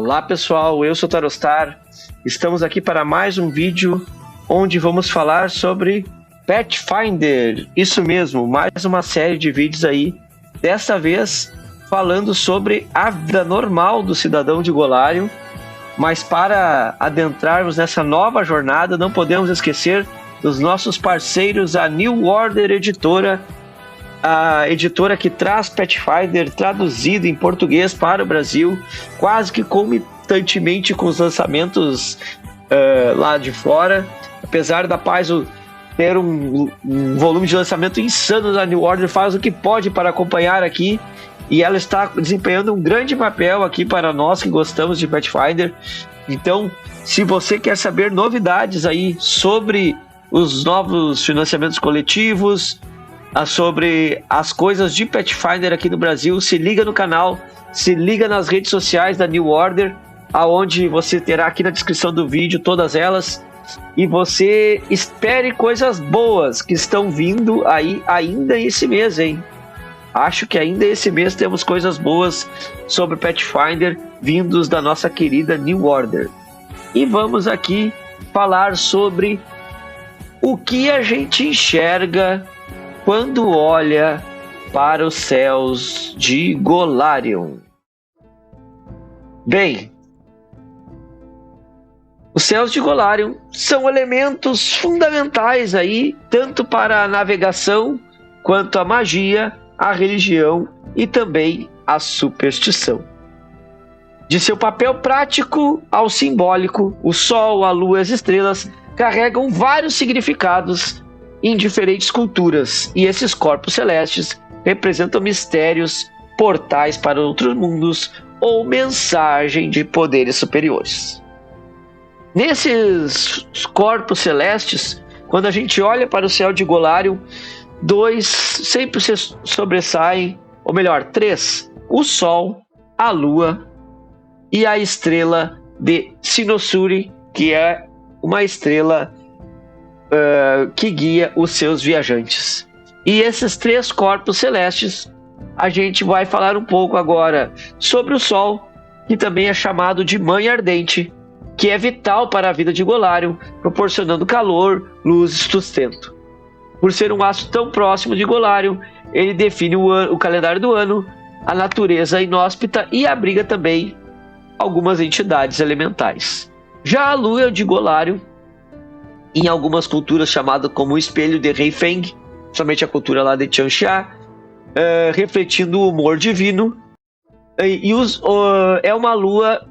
Olá pessoal, eu sou o Tarostar. Estamos aqui para mais um vídeo onde vamos falar sobre Pathfinder. Isso mesmo, mais uma série de vídeos aí, dessa vez falando sobre a vida normal do cidadão de Golarion. Mas para adentrarmos nessa nova jornada, não podemos esquecer dos nossos parceiros, a New Order Editora, a editora que traz Pathfinder traduzido em português para o Brasil, quase que concomitantemente com os lançamentos lá de fora. Apesar da Paizo ter um volume de lançamento insano, a New Order faz o que pode para acompanhar aqui, e ela está desempenhando um grande papel aqui para nós que gostamos de Pathfinder. Então, se você quer saber novidades aí sobre os novos financiamentos coletivos, sobre as coisas de Pathfinder aqui no Brasil, se liga no canal, se liga nas redes sociais da New Order, aonde você terá aqui na descrição do vídeo todas elas, e você espere coisas boas que estão vindo aí ainda esse mês, hein? Acho que ainda esse mês temos coisas boas sobre Pathfinder vindos da nossa querida New Order. E vamos aqui falar sobre o que a gente enxerga quando olha para os céus de Golarion. Bem, os céus de Golarion são elementos fundamentais aí, tanto para a navegação, quanto a magia, a religião e também a superstição. De seu papel prático ao simbólico, o Sol, a Lua e as estrelas carregam vários significados em diferentes culturas, e esses corpos celestes representam mistérios, portais para outros mundos ou mensagem de poderes superiores. Nesses corpos celestes, quando a gente olha para o céu de Golarion, dois sempre se sobressaem, ou melhor, três: o Sol, a Lua e a estrela de Sinosuri, que é uma estrela que guia os seus viajantes. E esses três corpos celestes, a gente vai falar um pouco agora sobre o Sol, que também é chamado de Mãe Ardente, que é vital para a vida de Golarion, proporcionando calor, luz e sustento. Por ser um astro tão próximo de Golarion, ele define o calendário do ano, a natureza inóspita e abriga também algumas entidades elementais. Já a Lua de Golarion, em algumas culturas chamada como o espelho de Rei Feng, somente a cultura lá de Tianxia, refletindo o humor divino, é uma lua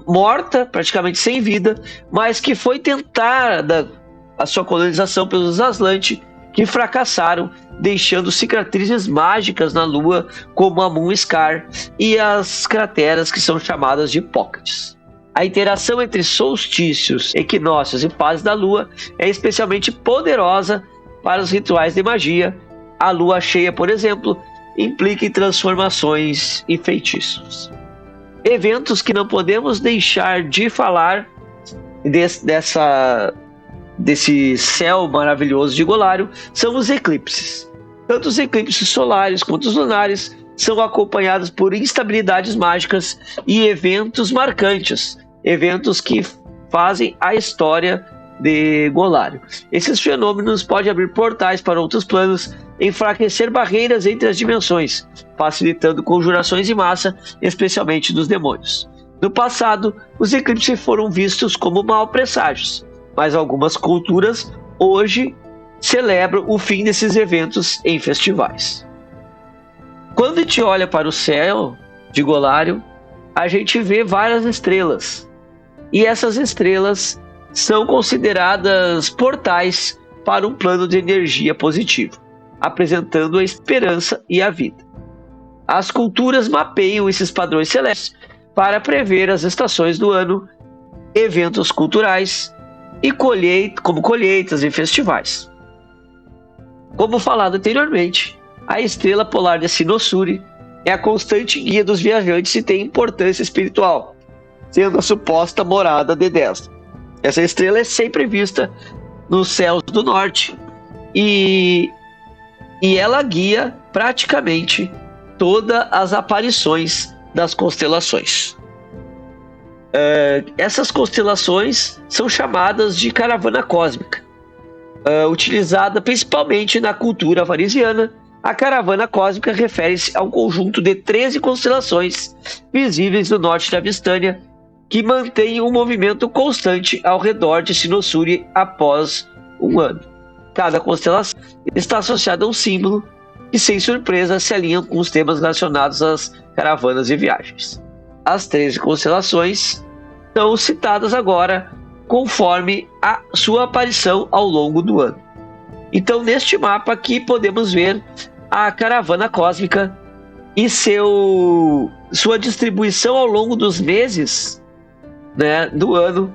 morta, praticamente sem vida, mas que foi tentada a sua colonização pelos Aslantes, que fracassaram, deixando cicatrizes mágicas na lua, como a Moon Scar e as crateras que são chamadas de pockets. A interação entre solstícios, equinócios e fases da lua é especialmente poderosa para os rituais de magia. A lua cheia, por exemplo, implica em transformações e feitiços. Eventos que não podemos deixar de falar desse céu maravilhoso de Golarion são os eclipses. Tanto os eclipses solares quanto os lunares são acompanhados por instabilidades mágicas e eventos marcantes, eventos que fazem a história de Golarion. Esses fenômenos podem abrir portais para outros planos, enfraquecer barreiras entre as dimensões, facilitando conjurações em massa, especialmente dos demônios. No passado, os eclipses foram vistos como mau presságios, mas algumas culturas hoje celebram o fim desses eventos em festivais. Quando a gente olha para o céu de Golarion, a gente vê várias estrelas, e essas estrelas são consideradas portais para um plano de energia positivo, apresentando a esperança e a vida. As culturas mapeiam esses padrões celestes para prever as estações do ano, eventos culturais e como colheitas e festivais. Como falado anteriormente, a estrela polar de Sinosuri é a constante guia dos viajantes e tem importância espiritual, sendo a suposta morada de Dezla. Essa estrela é sempre vista nos céus do norte e ela guia praticamente todas as aparições das constelações. Essas constelações são chamadas de caravana cósmica. Utilizada principalmente na cultura varisiana, a caravana cósmica refere-se a um conjunto de 13 constelações visíveis no norte da Vistânia, que mantém um movimento constante ao redor de Sinossuri após um ano. Cada constelação está associada a um símbolo que, sem surpresa, se alinham com os temas relacionados às caravanas e viagens. As 13 constelações são citadas agora conforme a sua aparição ao longo do ano. Então, neste mapa aqui, podemos ver a caravana cósmica e sua distribuição ao longo dos meses, né, do ano,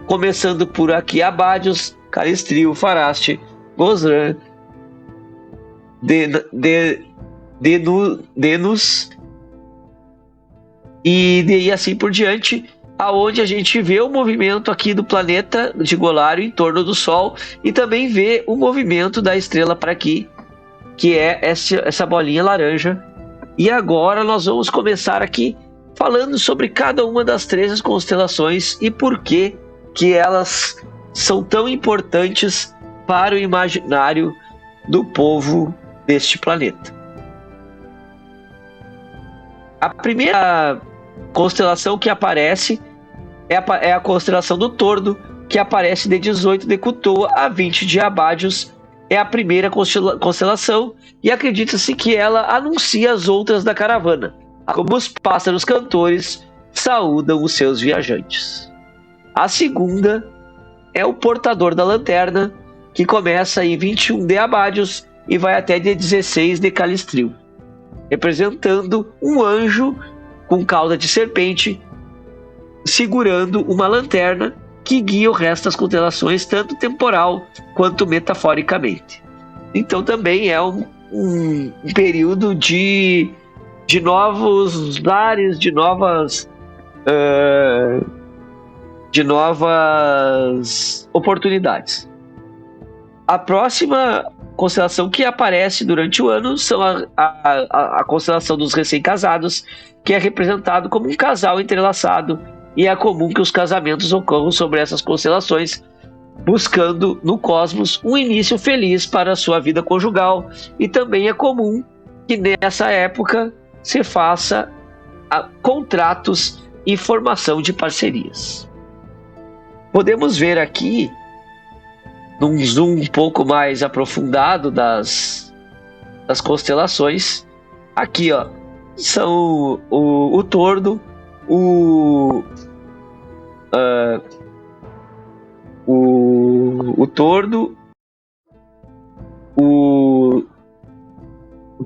começando por aqui Abadios, Calistrio, Faraste, Gozran, Denus e assim por diante, aonde a gente vê o movimento aqui do planeta de Golarion em torno do Sol e também vê o movimento da estrela para aqui, que é essa bolinha laranja. E agora nós vamos começar aqui falando sobre cada uma das 13 constelações e por que elas são tão importantes para o imaginário do povo deste planeta. A primeira constelação que aparece é a constelação do Tordo, que aparece de 18 de Kutoa a 20 de Abadios. É a primeira constelação e acredita-se que ela anuncia as outras da caravana, como os pássaros cantores saúdam os seus viajantes. A segunda é o Portador da Lanterna, que começa em 21 de Abadios e vai até dia 16 de Calistrio, representando um anjo com cauda de serpente segurando uma lanterna que guia o resto das constelações, tanto temporal quanto metaforicamente. Então também é um período de novos lares, de novas oportunidades. A próxima constelação que aparece durante o ano são a constelação dos recém-casados, que é representado como um casal entrelaçado, e é comum que os casamentos ocorram sobre essas constelações, buscando no cosmos um início feliz para a sua vida conjugal, e também é comum que nessa época se faça contratos e formação de parcerias. Podemos ver aqui, num zoom um pouco mais aprofundado das constelações, aqui ó, são o Tordo, o Tordo, o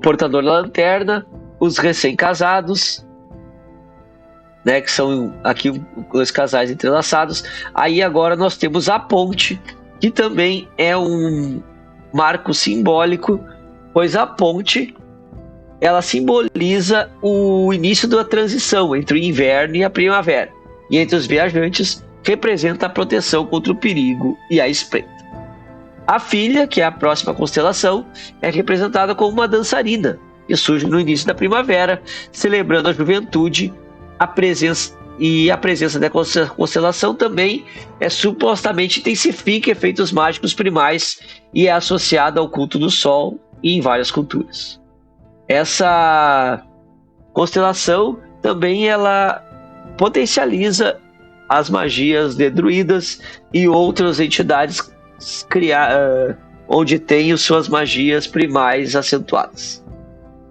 Portador da Lanterna, os recém-casados, né, que são aqui os casais entrelaçados. Aí agora nós temos a ponte, que também é um marco simbólico, pois a ponte ela simboliza o início da transição entre o inverno e a primavera, e entre os viajantes representa a proteção contra o perigo e a espreita. A filha, que é a próxima constelação, é representada como uma dançarina que surge no início da primavera, celebrando a juventude. A presença da constelação também supostamente intensifica efeitos mágicos primais e é associada ao culto do Sol e em várias culturas. Essa constelação também ela potencializa as magias de druidas e outras entidades onde tem suas magias primais acentuadas.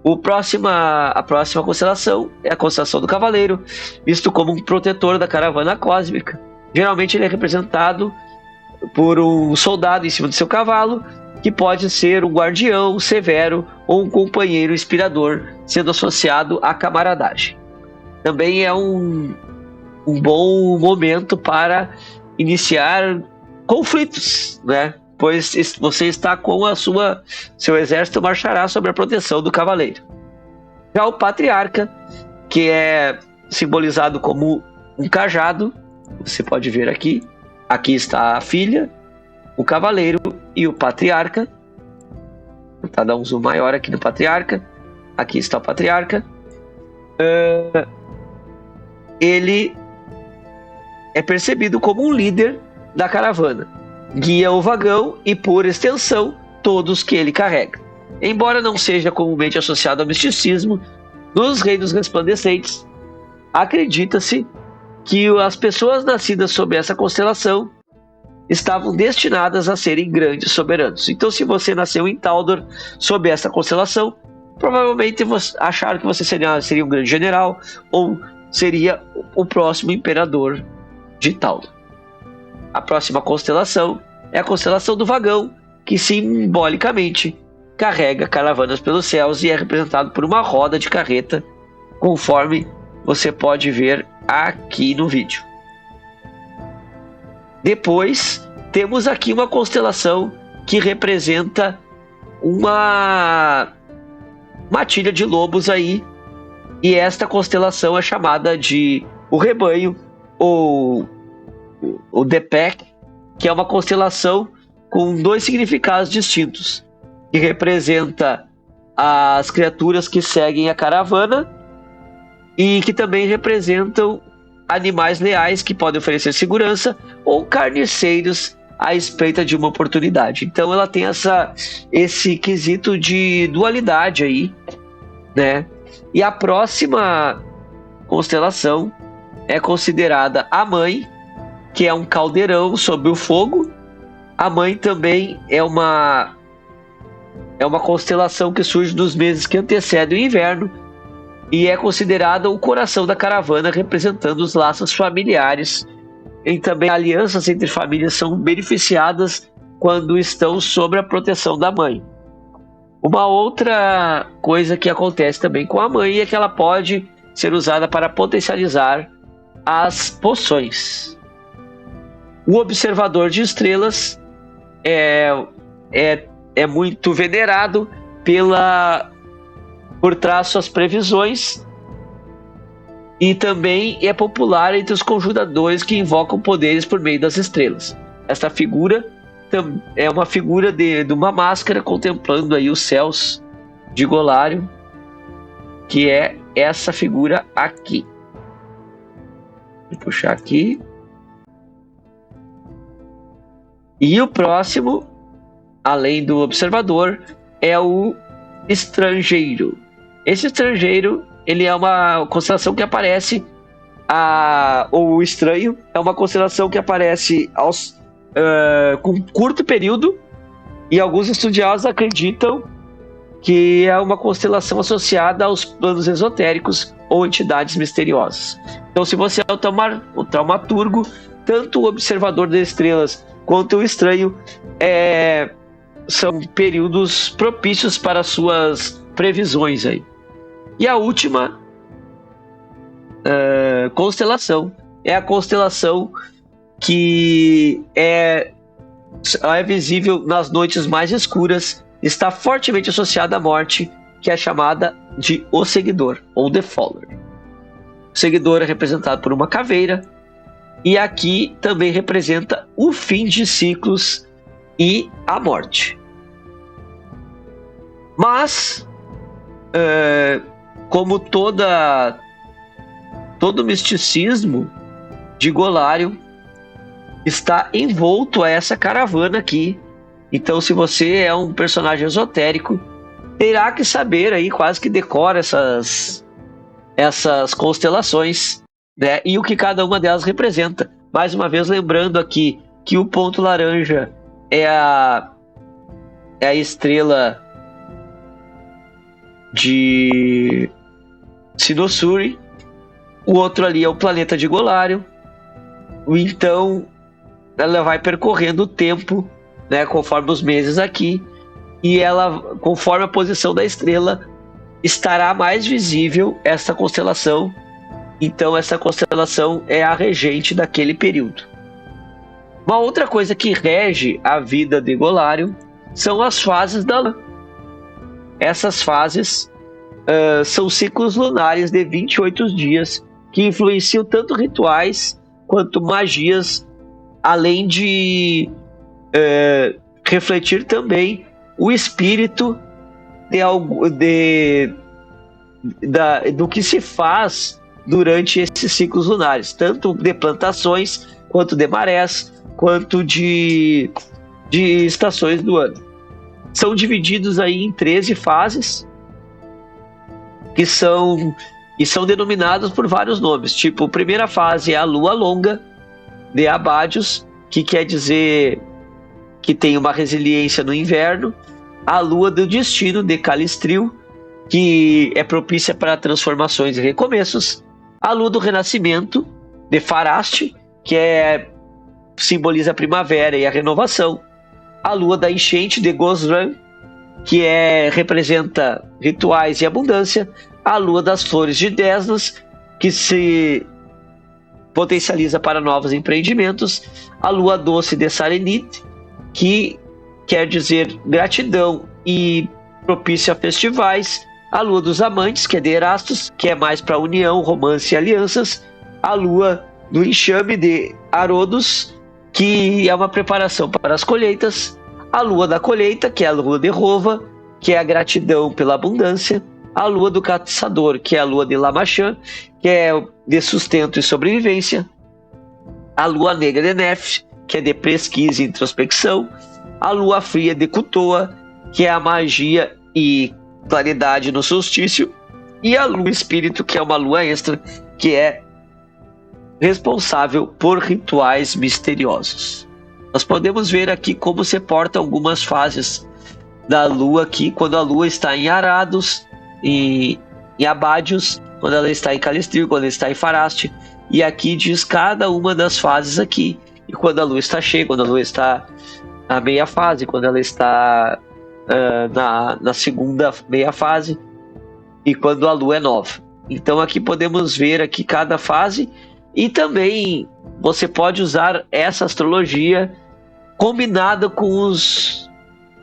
A próxima constelação é a constelação do Cavaleiro, visto como um protetor da caravana cósmica. Geralmente ele é representado por um soldado em cima do seu cavalo, que pode ser um guardião severo ou um companheiro inspirador, sendo associado à camaradagem. Também é um bom momento para iniciar conflitos, né? Pois você está com seu exército marchará sob a proteção do cavaleiro. Já o patriarca, que é simbolizado como um cajado, você pode ver aqui. Aqui está a filha, o cavaleiro e o patriarca. Vou tentar dar um zoom maior aqui no patriarca. Aqui está o patriarca. Ele é percebido como um líder da caravana. Guia o vagão e, por extensão, todos que ele carrega. Embora não seja comumente associado ao misticismo, nos reinos resplandecentes, acredita-se que as pessoas nascidas sob essa constelação estavam destinadas a serem grandes soberanos. Então, se você nasceu em Taldor sob essa constelação, provavelmente acharam que você seria um grande general ou seria o próximo imperador de Taldor. A próxima constelação é a constelação do Vagão, que simbolicamente carrega caravanas pelos céus e é representado por uma roda de carreta, conforme você pode ver aqui no vídeo. Depois, temos aqui uma constelação que representa uma matilha de lobos aí, e esta constelação é chamada de o rebanho, ou o The Pack, que é uma constelação com dois significados distintos, que representa as criaturas que seguem a caravana e que também representam animais leais que podem oferecer segurança ou carniceiros à espreita de uma oportunidade. Então ela tem esse quesito de dualidade aí, né? E a próxima constelação é considerada a Mãe, que é um caldeirão sob o fogo. A Mãe também é uma constelação que surge nos meses que antecedem o inverno e é considerada o coração da caravana, representando os laços familiares. E também alianças entre famílias são beneficiadas quando estão sob a proteção da Mãe. Uma outra coisa que acontece também com a Mãe é que ela pode ser usada para potencializar as poções. O observador de estrelas é muito venerado por trás suas previsões, e também é popular entre os conjuradores que invocam poderes por meio das estrelas. Esta figura é uma figura de uma máscara contemplando aí os céus de Golarion, que é essa figura aqui. Vou puxar aqui. E o próximo, além do observador, é o estrangeiro. Esse estrangeiro, ele é uma constelação que aparece, ou o estranho, é uma constelação que aparece com curto período, e alguns estudiosos acreditam que é uma constelação associada aos planos esotéricos ou entidades misteriosas. Então, se você é o traumaturgo, tanto o observador das estrelas quanto o estranho são períodos propícios para suas previsões aí. E a última constelação é a constelação que é visível nas noites mais escuras, está fortemente associada à morte, que é chamada de O Seguidor, ou The Follower. O Seguidor é representado por uma caveira, e aqui também representa o fim de ciclos e a morte. Mas, como todo misticismo de Golarion está envolto a essa caravana aqui. Então, se você é um personagem esotérico, terá que saber aí, quase que decora essas constelações, né? E o que cada uma delas representa. Mais uma vez, lembrando aqui que o ponto laranja é a estrela de Sinosuri, o outro ali é o planeta de Golarion. Então ela vai percorrendo o tempo, né, conforme os meses aqui, e ela, conforme a posição da estrela, estará mais visível essa constelação. Então essa constelação é a regente daquele período. Uma outra coisa que rege a vida de Golarion são as fases da lua. Essas fases são ciclos lunares de 28 dias que influenciam tanto rituais quanto magias, além de refletir também o espírito do que se faz durante esses ciclos lunares, tanto de plantações, quanto de marés, quanto de estações do ano. São divididos aí em 13 fases, que são denominadas por vários nomes. Tipo, a primeira fase é a lua longa, de Abádios, que quer dizer que tem uma resiliência no inverno. A lua do destino, de Calistril, que é propícia para transformações e recomeços. A lua do renascimento, de Faraste, que simboliza a primavera e a renovação. A lua da enchente, de Gosran, que representa rituais e abundância. A lua das flores de Desnas, que se potencializa para novos empreendimentos. A lua doce de Sarenit, que quer dizer gratidão e propícia a festivais. A lua dos amantes, que é de Erastus, que é mais para união, romance e alianças. A lua do enxame, de Arodos, que é uma preparação para as colheitas. A lua da colheita, que é a lua de Rova, que é a gratidão pela abundância. A lua do caçador, que é a lua de Lamachan, que é de sustento e sobrevivência. A lua negra de Nef, que é de pesquisa e introspecção. A lua fria de Kutoa, que é a magia e claridade no solstício. E a lua espírito, que é uma lua extra, que é responsável por rituais misteriosos. Nós podemos ver aqui como se portam algumas fases da lua aqui, quando a lua está em Arados, em Abádios, quando ela está em Calistril, quando ela está em Faraste. E aqui diz cada uma das fases aqui. E quando a lua está cheia, quando a lua está na meia fase, quando ela está na segunda meia fase, e quando a lua é nova. Então aqui podemos ver aqui cada fase, e também você pode usar essa astrologia combinada com os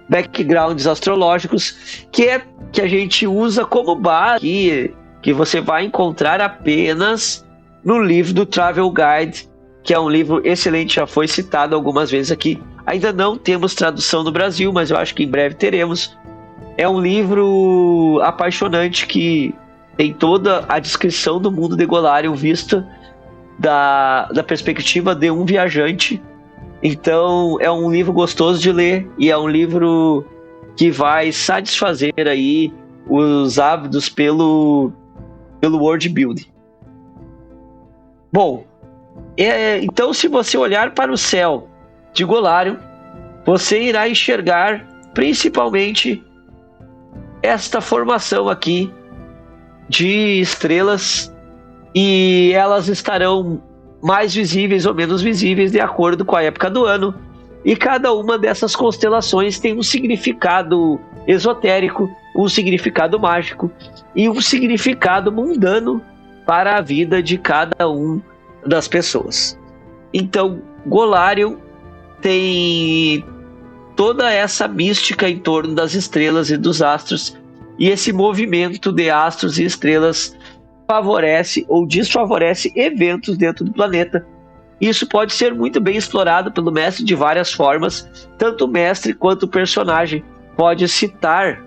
backgrounds astrológicos que a gente usa como base, que você vai encontrar apenas no livro do Travel Guide, que é um livro excelente, já foi citado algumas vezes aqui. Ainda não temos tradução no Brasil, mas eu acho que em breve teremos. É um livro apaixonante que tem toda a descrição do mundo de Golarion vista da perspectiva de um viajante. Então é um livro gostoso de ler e é um livro que vai satisfazer aí os ávidos pelo world building. Bom, então se você olhar para o céu de Golarion, você irá enxergar principalmente esta formação aqui de estrelas, e elas estarão mais visíveis ou menos visíveis de acordo com a época do ano, e cada uma dessas constelações tem um significado esotérico, um significado mágico e um significado mundano para a vida de cada um das pessoas. Então, Golarion tem toda essa mística em torno das estrelas e dos astros, e esse movimento de astros e estrelas favorece ou desfavorece eventos dentro do planeta. Isso pode ser muito bem explorado pelo mestre de várias formas. Tanto o mestre quanto o personagem pode citar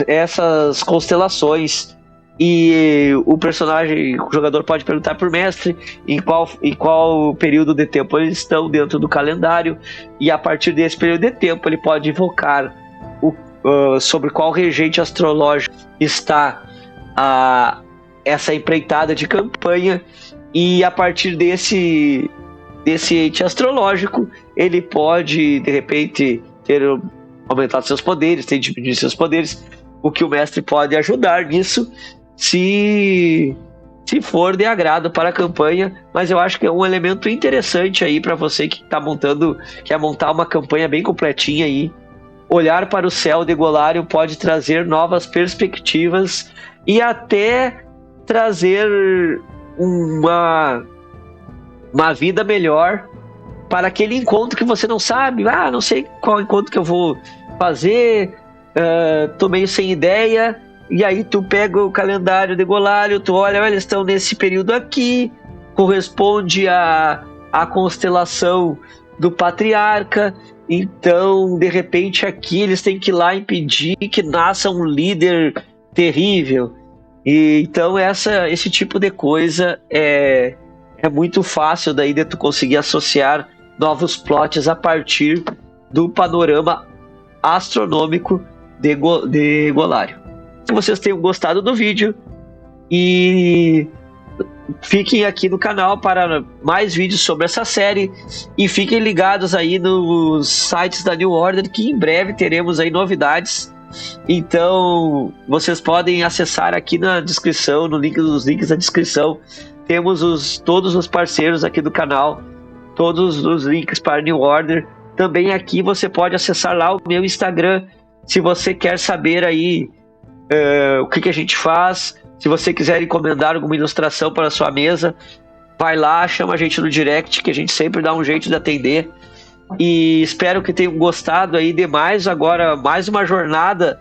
essas constelações, e o personagem, o jogador pode perguntar para o mestre em qual período de tempo eles estão dentro do calendário, e a partir desse período de tempo ele pode invocar sobre qual regente astrológico está essa empreitada de campanha, e a partir desse ente astrológico ele pode de repente ter aumentado seus poderes, ter diminuído seus poderes, o que o mestre pode ajudar nisso se for de agrado para a campanha. Mas eu acho que é um elemento interessante aí para você que está quer montar uma campanha bem completinha aí. Olhar para o céu de Golarion pode trazer novas perspectivas e até trazer uma vida melhor para aquele encontro que você não sabe. Não sei qual encontro que eu vou fazer, tô meio sem ideia. E aí tu pega o calendário de Golarion, tu olha, eles estão nesse período aqui, corresponde à constelação do Patriarca. Então, de repente, aqui eles têm que ir lá impedir que nasça um líder terrível. E então esse tipo de coisa é muito fácil daí de tu conseguir associar novos plots a partir do panorama astronômico de Golário. Se vocês tenham gostado do vídeo e fiquem aqui no canal para mais vídeos sobre essa série e fiquem ligados aí nos sites da New Order, que em breve teremos aí novidades. Então vocês podem acessar aqui na descrição, no link dos links da descrição, temos todos os parceiros aqui do canal, todos os links para New Order. Também aqui você pode acessar lá o meu Instagram, se você quer saber aí o que a gente faz. Se você quiser encomendar alguma ilustração para a sua mesa, vai lá, chama a gente no direct, que a gente sempre dá um jeito de atender. E espero que tenham gostado aí de mais uma jornada,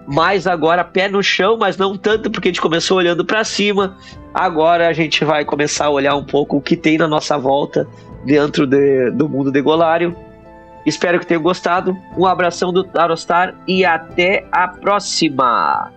mais agora pé no chão, mas não tanto, porque a gente começou olhando para cima. Agora a gente vai começar a olhar um pouco o que tem na nossa volta dentro do mundo de Golário. Espero que tenham gostado. Um abração do Tarostar e até a próxima!